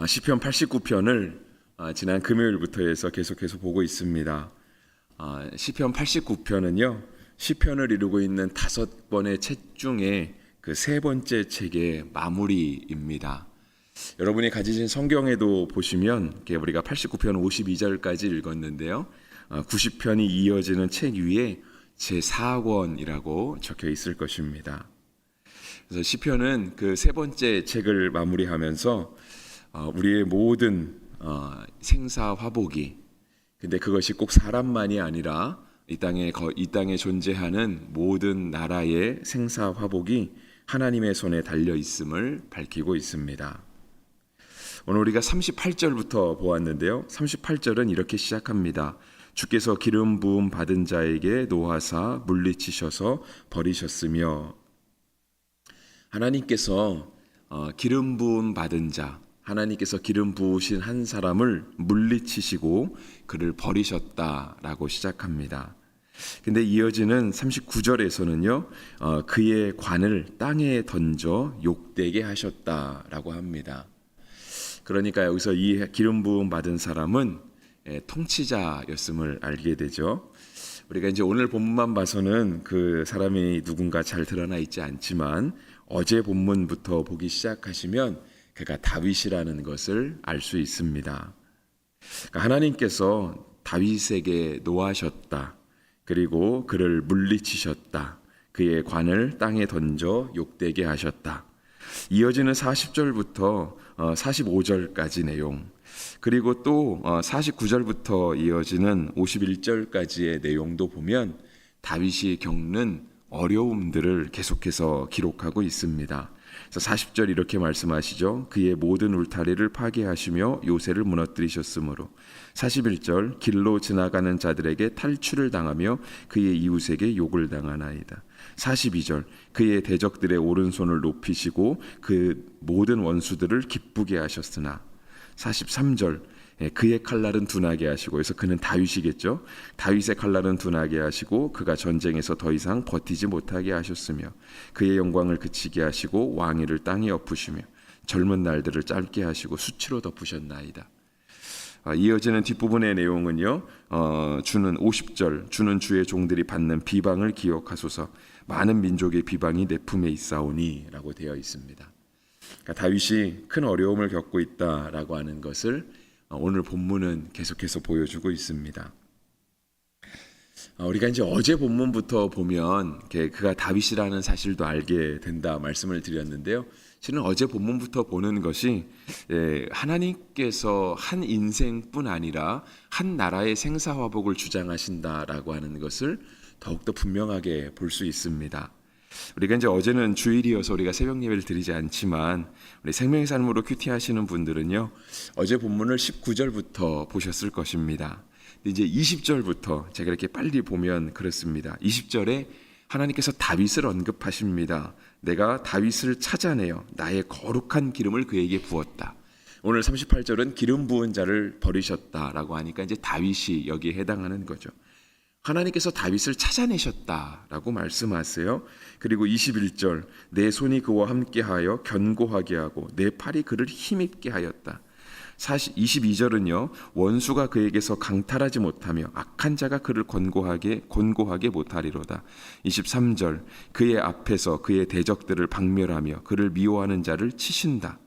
시편 89편을 지난 금요일부터 해서 계속해서 보고 있습니다. 시편 89편은요, 시편을 이루고 있는 5권의 책 중에 그 3번째 책의 마무리입니다. 여러분이 가지신 성경에도 보시면 우리가 89편 52절까지 읽었는데요, 90편이 이어지는 책 위에 제4권이라고 적혀 있을 것입니다. 그래서 시편은 그 3번째 책을 마무리하면서 우리의 모든 생사 화복이, 근데 그것이 꼭 사람만이 아니라 이 땅에 존재하는 모든 나라의 생사 화복이 하나님의 손에 달려 있음을 밝히고 있습니다. 오늘 우리가 38절부터 보았는데요, 38절은 이렇게 시작합니다. 주께서 기름 부음 받은 자에게 노하사 물리치셔서 버리셨으며, 하나님께서 기름 부음 받은 자, 하나님께서 기름 부으신 한 사람을 물리치시고 그를 버리셨다라고 시작합니다. 근데 이어지는 39절에서는요, 그의 관을 땅에 던져 욕되게 하셨다라고 합니다. 그러니까 여기서 이 기름 부음 받은 사람은 통치자였음을 알게 되죠. 우리가 이제 오늘 본문만 봐서는 그 사람이 누군가 잘 드러나 있지 않지만, 어제 본문부터 보기 시작하시면 그가 다윗이라는 것을 알 수 있습니다. 그러니까 하나님께서 다윗에게 노하셨다. 그리고 그를 물리치셨다. 그의 관을 땅에 던져 욕되게 하셨다. 이어지는 40절부터 45절까지 내용, 그리고 또 49절부터 이어지는 51절까지의 내용도 보면 다윗이 겪는 어려움들을 계속해서 기록하고 있습니다. 그래서 40절 이렇게 말씀하시죠. 그의 모든 울타리를 파괴하시며 요새를 무너뜨리셨으므로. 41절 길로 지나가는 자들에게 탈취를 당하며 그의 이웃에게 욕을 당하나이다. 42절 그의 대적들의 오른손을 높이시고 그 모든 원수들을 기쁘게 하셨으나. 43절 그의 칼날은 둔하게 하시고, 그래서 그는 다윗이겠죠. 다윗의 칼날은 둔하게 하시고 그가 전쟁에서 더 이상 버티지 못하게 하셨으며, 그의 영광을 그치게 하시고 왕위를 땅에 엎으시며 젊은 날들을 짧게 하시고 수치로 덮으셨나이다. 이어지는 뒷부분의 내용은요, 주는 50절 주는 주의 종들이 받는 비방을 기억하소서. 많은 민족의 비방이 내 품에 있사오니 라고 되어 있습니다. 그러니까 다윗이 큰 어려움을 겪고 있다라고 하는 것을 오늘 본문은 계속해서 보여주고 있습니다. 우리가 이제 어제 본문부터 보면 그가 다윗이라는 사실도 알게 된다 말씀을 드렸는데요. 실은 어제 본문부터 보는 것이 하나님께서 한 인생뿐 아니라 한 나라의 생사화복을 주장하신다라고 하는 것을 더욱더 분명하게 볼 수 있습니다. 우리가 이제 어제는 주일이어서 우리가 새벽 예배를 드리지 않지만, 우리 생명의 삶으로 큐티 하시는 분들은요, 어제 본문을 19절부터 보셨을 것입니다. 근데 이제 20절부터 제가 이렇게 빨리 보면 그렇습니다. 20절에 하나님께서 다윗을 언급하십니다. 내가 다윗을 찾아내어 나의 거룩한 기름을 그에게 부었다. 오늘 38절은 기름 부은 자를 버리셨다라고 하니까 이제 다윗이 여기에 해당하는 거죠. 하나님께서 다윗을 찾아내셨다라고 말씀하세요. 그리고 21절 내 손이 그와 함께하여 견고하게 하고 내 팔이 그를 힘있게 하였다. 22절은요, 원수가 그에게서 강탈하지 못하며 악한 자가 그를 권고하게 못하리로다. 23절 그의 앞에서 그의 대적들을 박멸하며 그를 미워하는 자를 치신다.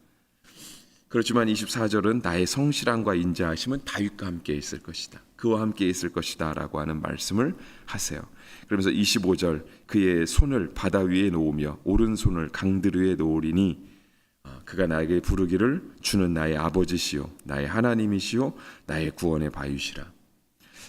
그렇지만 24절은 나의 성실함과 인자하심은 다윗과 함께 있을 것이다. 그와 함께 있을 것이다 라고 하는 말씀을 하세요. 그러면서 25절 그의 손을 바다 위에 놓으며 오른손을 강들 위에 놓으리니 그가 나에게 부르기를 주는 나의 아버지시요 나의 하나님이시요 나의 구원의 바위시라.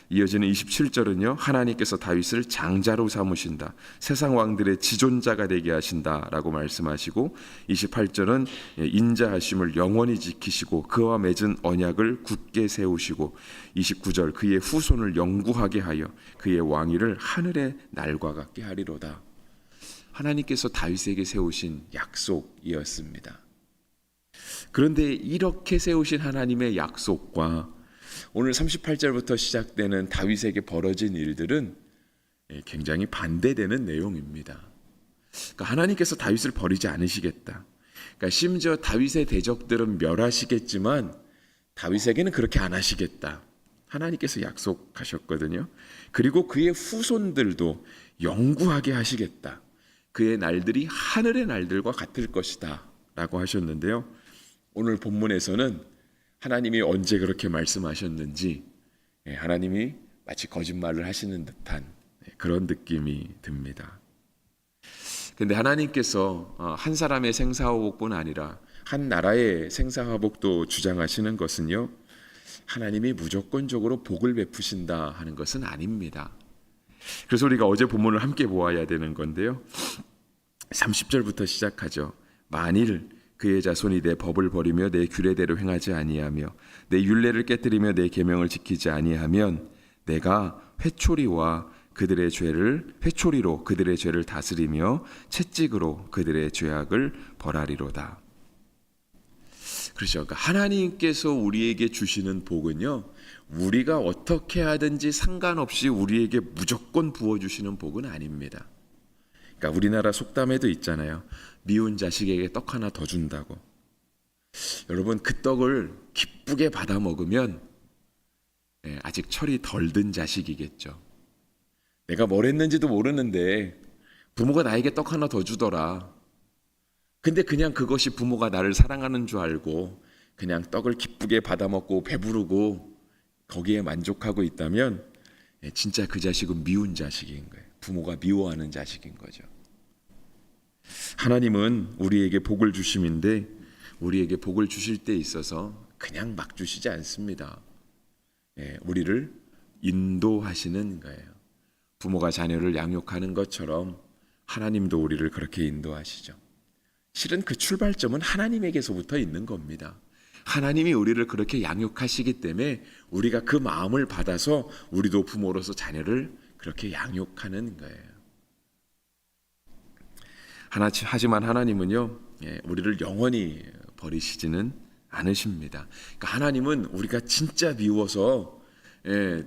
이어지는 27절은요, 하나님께서 다윗을 장자로 삼으신다. 세상 왕들의 지존자가 되게 하신다라고 말씀하시고, 28절은 인자하심을 영원히 지키시고 그와 맺은 언약을 굳게 세우시고, 29절 그의 후손을 영구하게 하여 그의 왕위를 하늘의 날과 같게 하리로다. 하나님께서 다윗에게 세우신 약속이었습니다. 그런데 이렇게 세우신 하나님의 약속과 오늘 38절부터 시작되는 다윗에게 벌어진 일들은 굉장히 반대되는 내용입니다. 그러니까 하나님께서 다윗을 버리지 않으시겠다. 그러니까 심지어 다윗의 대적들은 멸하시겠지만 다윗에게는 그렇게 안 하시겠다. 하나님께서 약속하셨거든요. 그리고 그의 후손들도 영구하게 하시겠다. 그의 날들이 하늘의 날들과 같을 것이다 라고 하셨는데요. 오늘 본문에서는 하나님이 언제 그렇게 말씀하셨는지 하나님이 마치 거짓말을 하시는 듯한 그런 느낌이 듭니다. 근데 하나님께서 한 사람의 생사화복뿐 아니라 한 나라의 생사화복도 주장하시는 것은요, 하나님이 무조건적으로 복을 베푸신다 하는 것은 아닙니다. 그래서 우리가 어제 본문을 함께 보아야 되는 건데요, 30절부터 시작하죠. 만일 그의 자손이 내 법을 버리며 내 규례대로 행하지 아니하며 내 율례를 깨뜨리며 내 계명을 지키지 아니하면 내가 회초리로 그들의 죄를 다스리며 채찍으로 그들의 죄악을 벌하리로다. 그렇죠. 그러니까 하나님께서 우리에게 주시는 복은요, 우리가 어떻게 하든지 상관없이 우리에게 무조건 부어주시는 복은 아닙니다. 그러니까 우리나라 속담에도 있잖아요. 미운 자식에게 떡 하나 더 준다고. 여러분, 그 떡을 기쁘게 받아 먹으면 아직 철이 덜 든 자식이겠죠. 내가 뭘 했는지도 모르는데 부모가 나에게 떡 하나 더 주더라. 근데 그냥 그것이 부모가 나를 사랑하는 줄 알고 그냥 떡을 기쁘게 받아 먹고 배부르고 거기에 만족하고 있다면 진짜 그 자식은 미운 자식인 거예요. 부모가 미워하는 자식인 거죠. 하나님은 우리에게 복을 주심인데 우리에게 복을 주실 때 있어서 그냥 막 주시지 않습니다. 우리를 인도하시는 거예요. 부모가 자녀를 양육하는 것처럼 하나님도 우리를 그렇게 인도하시죠. 실은 그 출발점은 하나님에게서부터 있는 겁니다. 하나님이 우리를 그렇게 양육하시기 때문에 우리가 그 마음을 받아서 우리도 부모로서 자녀를 그렇게 양육하는 거예요. 하지만 하나님은요, 우리를 영원히 버리시지는 않으십니다. 그러니까 하나님은 우리가 진짜 미워서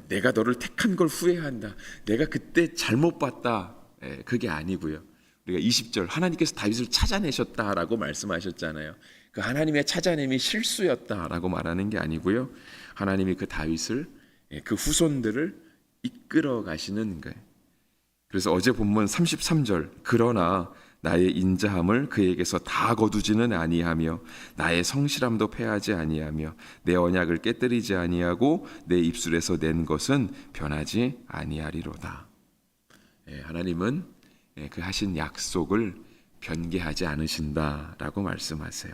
내가 너를 택한 걸 후회한다, 내가 그때 잘못 봤다, 그게 아니고요. 우리가 20절 하나님께서 다윗을 찾아내셨다라고 말씀하셨잖아요. 그 하나님의 찾아냄이 실수였다라고 말하는 게 아니고요. 하나님이 그 다윗을, 그 후손들을 이끌어 가시는 거예요. 그래서 어제 본문 33절 그러나 나의 인자함을 그에게서 다 거두지는 아니하며 나의 성실함도 패하지 아니하며 내 언약을 깨뜨리지 아니하고 내 입술에서 낸 것은 변하지 아니하리로다. 하나님은 그 하신 약속을 변개하지 않으신다라고 말씀하세요.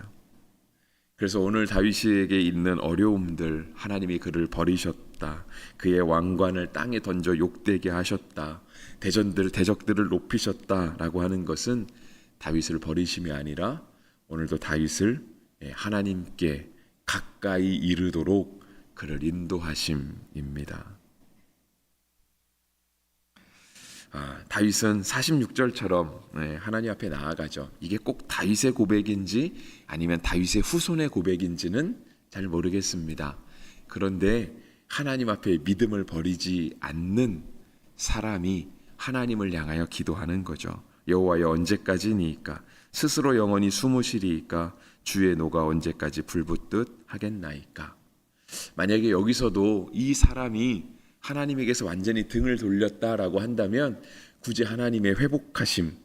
그래서 오늘 다윗에게 있는 어려움들, 하나님이 그를 버리셨다, 그의 왕관을 땅에 던져 욕되게 하셨다, 대적들을 높이셨다라고 하는 것은 다윗을 버리심이 아니라 오늘도 다윗을 하나님께 가까이 이르도록 그를 인도하심입니다. 다윗은 46절처럼 하나님 앞에 나아가죠. 이게 꼭 다윗의 고백인지 아니면 다윗의 후손의 고백인지는 잘 모르겠습니다. 그런데 하나님 앞에 믿음을 버리지 않는 사람이 하나님을 향하여 기도하는 거죠. 여호와여 언제까지니이까 스스로 영원히 숨으시리이까 주의 노가 언제까지 불붙듯 하겠나이까. 만약에 여기서도 이 사람이 하나님에게서 완전히 등을 돌렸다라고 한다면 굳이 하나님의 회복하심,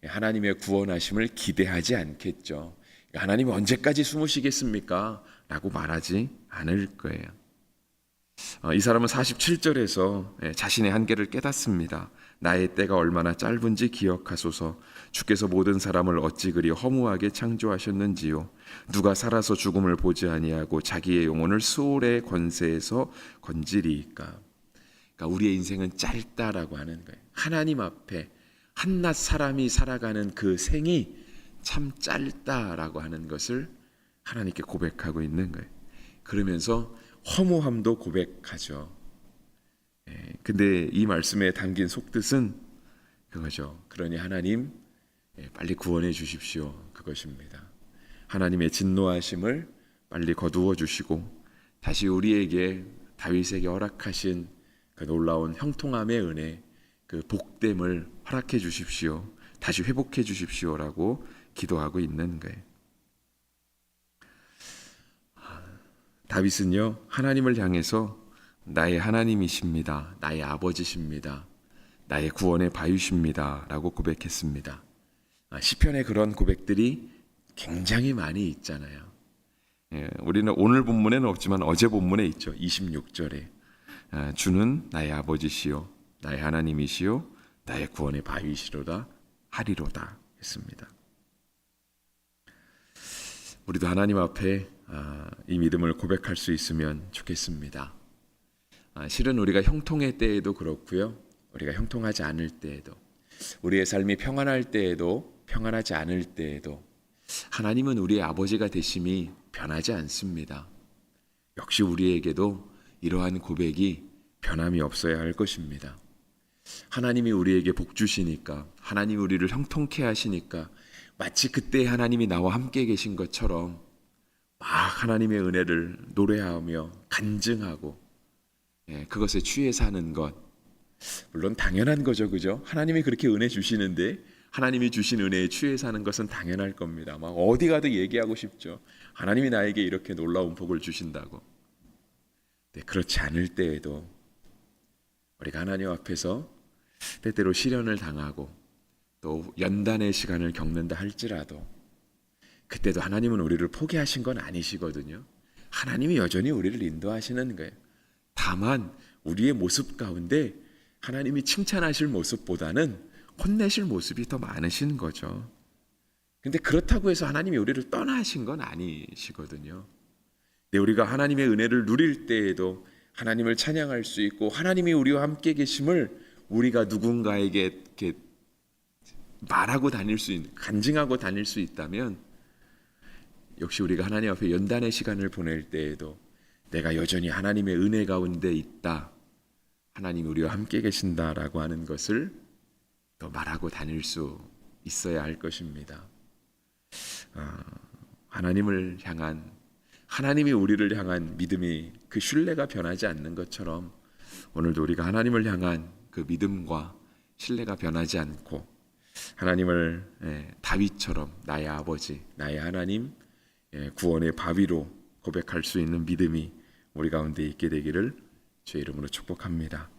하나님의 구원하심을 기대하지 않겠죠. 하나님이 언제까지 숨으시겠습니까? 라고 말하지 않을 거예요. 이 사람은 47절에서 자신의 한계를 깨닫습니다. 나의 때가 얼마나 짧은지 기억하소서. 주께서 모든 사람을 어찌 그리 허무하게 창조하셨는지요. 누가 살아서 죽음을 보지 아니하고 자기의 영혼을 수월의 권세에서 건지리이까. 그러니까 우리의 인생은 짧다라고 하는 거예요. 하나님 앞에 한낱 사람이 살아가는 그 생이 참 짧다라고 하는 것을 하나님께 고백하고 있는 거예요. 그러면서 허무함도 고백하죠. 근데 이 말씀에 담긴 속뜻은 그거죠. 그러니 하나님 빨리 구원해 주십시오. 그것입니다. 하나님의 진노하심을 빨리 거두어 주시고 다시 우리에게 다윗에게 허락하신 그 놀라운 형통함의 은혜, 그 복됨을 허락해 주십시오. 다시 회복해 주십시오라고 기도하고 있는 거예요. 다윗은요, 하나님을 향해서 나의 하나님이십니다. 나의 아버지십니다. 나의 구원의 바위십니다. 라고 고백했습니다. 시편에 그런 고백들이 굉장히 많이 있잖아요. 우리는 오늘 본문에는 없지만 어제 본문에 있죠. 26절에 주는 나의 아버지시요 나의 하나님이시요 나의 구원의 바위시로다 하리로다 했습니다. 우리도 하나님 앞에 이 믿음을 고백할 수 있으면 좋겠습니다. 실은 우리가 형통의 때에도 그렇고요. 우리가 형통하지 않을 때에도, 우리의 삶이 평안할 때에도, 평안하지 않을 때에도 하나님은 우리의 아버지가 되심이 변하지 않습니다. 역시 우리에게도 이러한 고백이 변함이 없어야 할 것입니다. 하나님이 우리에게 복 주시니까, 하나님이 우리를 형통케 하시니까 마치 그때 하나님이 나와 함께 계신 것처럼 막 하나님의 은혜를 노래하며 간증하고 그것에 취해 사는 것, 물론 당연한 거죠, 그죠? 하나님이 그렇게 은혜 주시는데 하나님이 주신 은혜에 취해 사는 것은 당연할 겁니다. 막 어디 가도 얘기하고 싶죠. 하나님이 나에게 이렇게 놀라운 복을 주신다고. 네, 그렇지 않을 때에도 우리가 하나님 앞에서 때때로 시련을 당하고 또 연단의 시간을 겪는다 할지라도 그때도 하나님은 우리를 포기하신 건 아니시거든요. 하나님이 여전히 우리를 인도하시는 거예요. 다만 우리의 모습 가운데 하나님이 칭찬하실 모습보다는 혼내실 모습이 더 많으신 거죠. 근데 그렇다고 해서 하나님이 우리를 떠나신 건 아니시거든요. 근데 우리가 하나님의 은혜를 누릴 때에도 하나님을 찬양할 수 있고 하나님이 우리와 함께 계심을 우리가 누군가에게 이렇게 말하고 다닐 수 있는, 간증하고 다닐 수 있다면 역시 우리가 하나님 앞에 연단의 시간을 보낼 때에도 내가 여전히 하나님의 은혜 가운데 있다, 하나님 우리와 함께 계신다라고 하는 것을 더 말하고 다닐 수 있어야 할 것입니다. 하나님을 향한, 하나님이 우리를 향한 믿음이 그 신뢰가 변하지 않는 것처럼 오늘도 우리가 하나님을 향한 그 믿음과 신뢰가 변하지 않고 하나님을 다윗처럼 나의 아버지, 나의 하나님, 구원의 바위로 고백할 수 있는 믿음이 우리 가운데 있게 되기를 주의 이름으로 축복합니다.